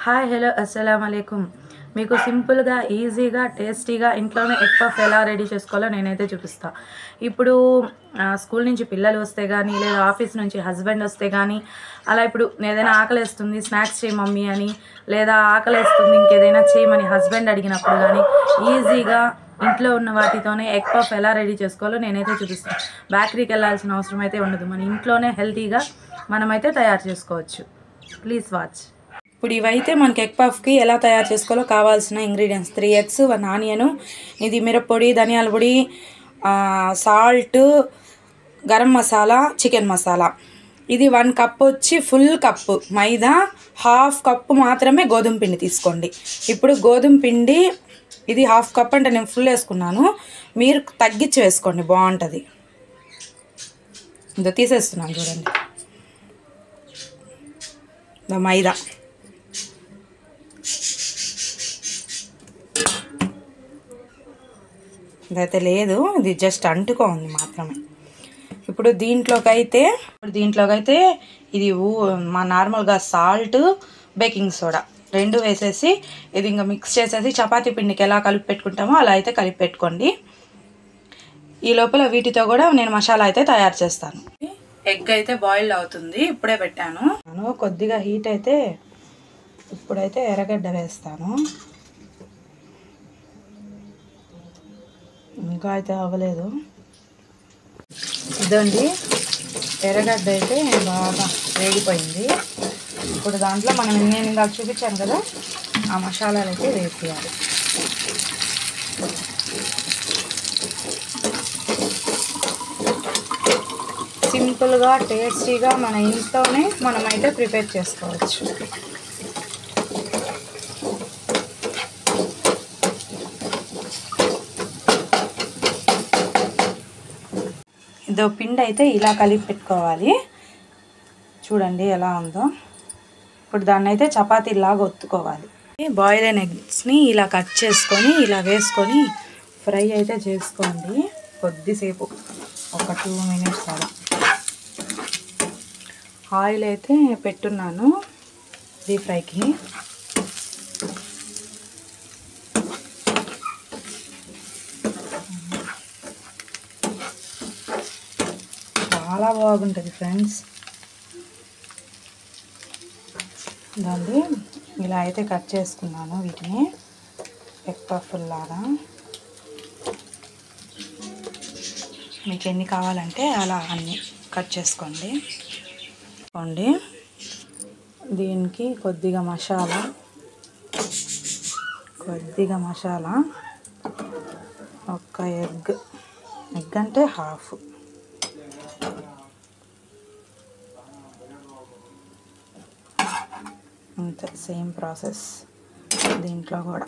Hi hello అస్సలాముఅలైకుం. మీకు సింపుల్గా ఈజీగా టేస్టీగా ఇంట్లోనే ఎగ్ పఫ్ ఎలా రెడీ చేసుకోవాలో నేనైతే చూపిస్తా. ఇప్పుడు స్కూల్ నుంచి పిల్లలు వస్తే కానీ లేదా ఆఫీస్ నుంచి హస్బెండ్ వస్తే కానీ అలా ఇప్పుడు ఏదైనా ఆకలేస్తుంది స్నాక్స్ చేయి మమ్మీ అని, లేదా ఆకలేస్తుంది ఇంకేదైనా చేయమని హస్బెండ్ అడిగినప్పుడు కానీ ఈజీగా ఇంట్లో ఉన్న వాటితోనే ఎగ్ పఫ్ ఎలా రెడీ చేసుకోవాలో నేనైతే చూపిస్తాను. బేకరీకి వెళ్ళాల్సిన అవసరం అయితే ఉండదు, మన ఇంట్లోనే హెల్తీగా మనమైతే తయారు చేసుకోవచ్చు. Please watch. ఇప్పుడు ఇవైతే మనకి ఎగ్ పఫ్కి ఎలా తయారు చేసుకోవాలో కావాల్సిన ఇంగ్రీడియంట్స్ 3 eggs, 1 ఆనియను, ఇది మిరప్పొడి, ధనియాల పొడి, సాల్ట్, గరం మసాలా, చికెన్ మసాలా. ఇది 1 కప్ వచ్చి ఫుల్ కప్పు మైదా, 1/2 కప్పు మాత్రమే గోధుమ పిండి తీసుకోండి. ఇప్పుడు గోధుమ పిండి ఇది 1/2 కప్ అంటే నేను ఫుల్ వేసుకున్నాను, మీరు తగ్గించి వేసుకోండి బాగుంటుంది. ఇదో తీసేస్తున్నాను చూడండి. ఇదో మైదా, ఇదైతే లేదు, ఇది జస్ట్ అంటుకో ఉంది మాత్రమే. ఇప్పుడు దీంట్లోకైతే ఇది మా నార్మల్గా సాల్ట్, బేకింగ్ సోడా 2 వేసేసి ఇది ఇంకా మిక్స్ చేసేసి చపాతీ పిండికి ఎలా కలిపి పెట్టుకుంటామో అలా అయితే కలిపి పెట్టుకోండి. ఈ లోపల వీటితో కూడా నేను మసాలా అయితే తయారు చేస్తాను. ఎగ్ అయితే బాయిల్ అవుతుంది, ఇప్పుడే పెట్టాను. కొద్దిగా హీట్ అయితే ఇప్పుడైతే ఎర్రగడ్డ వేస్తాను. ఇంకా అయితే అవ్వలేదు. ఇదండి ఎర్రగడ్డ అయితే బాగా వేగిపోయింది. ఇప్పుడు దాంట్లో నేను ఇందాక చూపించాను కదా ఆ మసాలాలు అయితే వేసేయాలి. సింపుల్గా టేస్టీగా మన ఇంట్లోనే మనమైతే ప్రిపేర్ చేసుకోవచ్చు. ఇదో పిండి అయితే ఇలా కలిపి పెట్టుకోవాలి. చూడండి ఎలా ఉందో. ఇప్పుడు దాన్ని అయితే చపాతీలాగా ఒత్తుకోవాలి. బాయిల్ అయిన ఎగ్స్ని ఇలా కట్ చేసుకొని ఇలా వేసుకొని ఫ్రై అయితే చేసుకోండి కొద్దిసేపు, ఒక 2 minutes అలా. ఆయిల్ అయితే పెట్టున్నాను డీప్ ఫ్రైకి. చాలా బాగుంటుంది ఫ్రెండ్స్. దాన్ని ఇలా అయితే కట్ చేసుకున్నాను వీటిని ఎగ్ పఫ్ లాగా. మీకు ఎన్ని కావాలంటే అలా అన్నీ కట్ చేసుకోండి. దీనికి కొద్దిగా మసాలా, ఒక ఎగ్ అంటే 1/2. అంతే, సేమ్ ప్రాసెస్ దీంట్లో కూడా.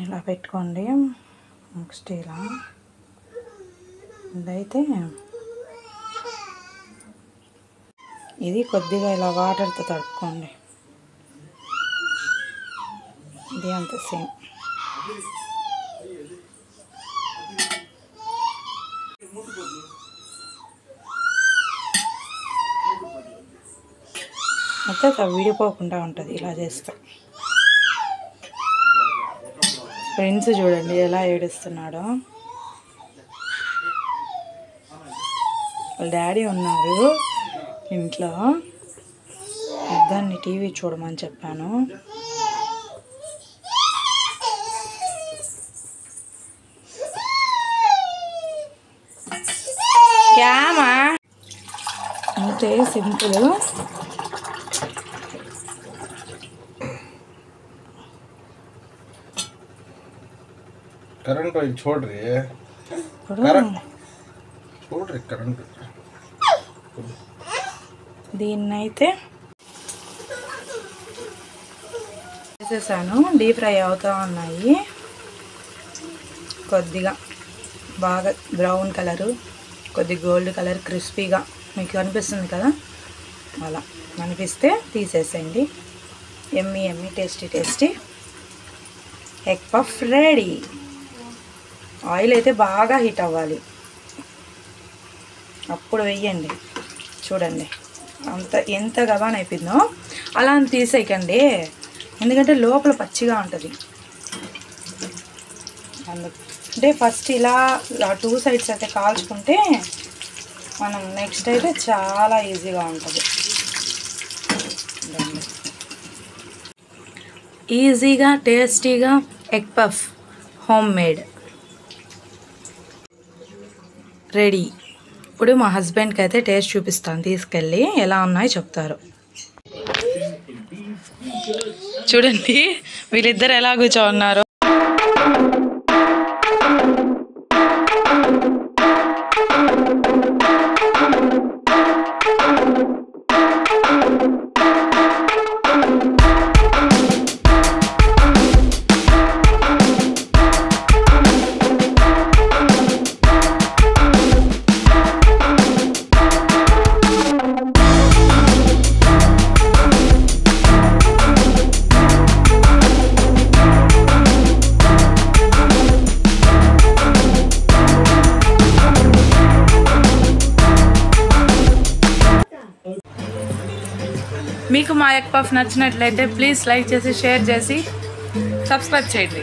ఇలా పెట్టుకోండి. నెక్స్ట్ ఇలా ఇదైతే ఇది కొద్దిగా ఇలా వాటర్తో తడుపుకోండి. ఇది అంత సేమ్. అయితే విడిపోకుండా ఉంటుంది ఇలా చేస్తే. ఫ్రెండ్స్ చూడండి ఎలా ఏడుస్తున్నాడో. వాళ్ళ డాడీ ఉన్నారు ఇంట్లో, దాన్ని టీవీ చూడమని చెప్పాను. క్యామా అంతే సింపుల్. करंट छोड़ रही है, छोड़ रही करंट. దీన్నైతే వేసేసాను, డీప్ ఫ్రై అవుతూ ఉన్నాయి. కొద్దిగా బాగా బ్రౌన్ కలరు, కొద్ది గోల్డ్ కలర్ క్రిస్పీగా మీకు కనిపిస్తుంది కదా, అలా అనిపిస్తే తీసేసేయండి. Yummy yummy tasty tasty egg puff ready. Oil అయితే బాగా హీట్ అవ్వాలి, అప్పుడు వెయ్యండి. చూడండి ఎంత గబాన్ అయిపోయిందో. అలా అని తీసేయకండి, ఎందుకంటే లోపల పచ్చిగా ఉంటుంది. అంటే ఫస్ట్ ఇలా 2 సైడ్స్ అయితే కాల్చుకుంటే మనం నెక్స్ట్ అయితే చాలా ఈజీగా ఉంటుంది. ఈజీగా టేస్టీగా egg puff home made ready. ఇప్పుడు మా హస్బెండ్కి అయితే టేస్ట్ చూపిస్తాను, తీసుకెళ్ళి ఎలా ఉన్నాయో చెప్తారు. చూడండి వీళ్ళిద్దరు ఎలా కూర్చోన్నారు. మీకు మా ఎగ్ పఫ్ నచ్చినట్లయితే ప్లీజ్ లైక్ చేసి, షేర్ చేసి, సబ్స్క్రైబ్ చేయండి.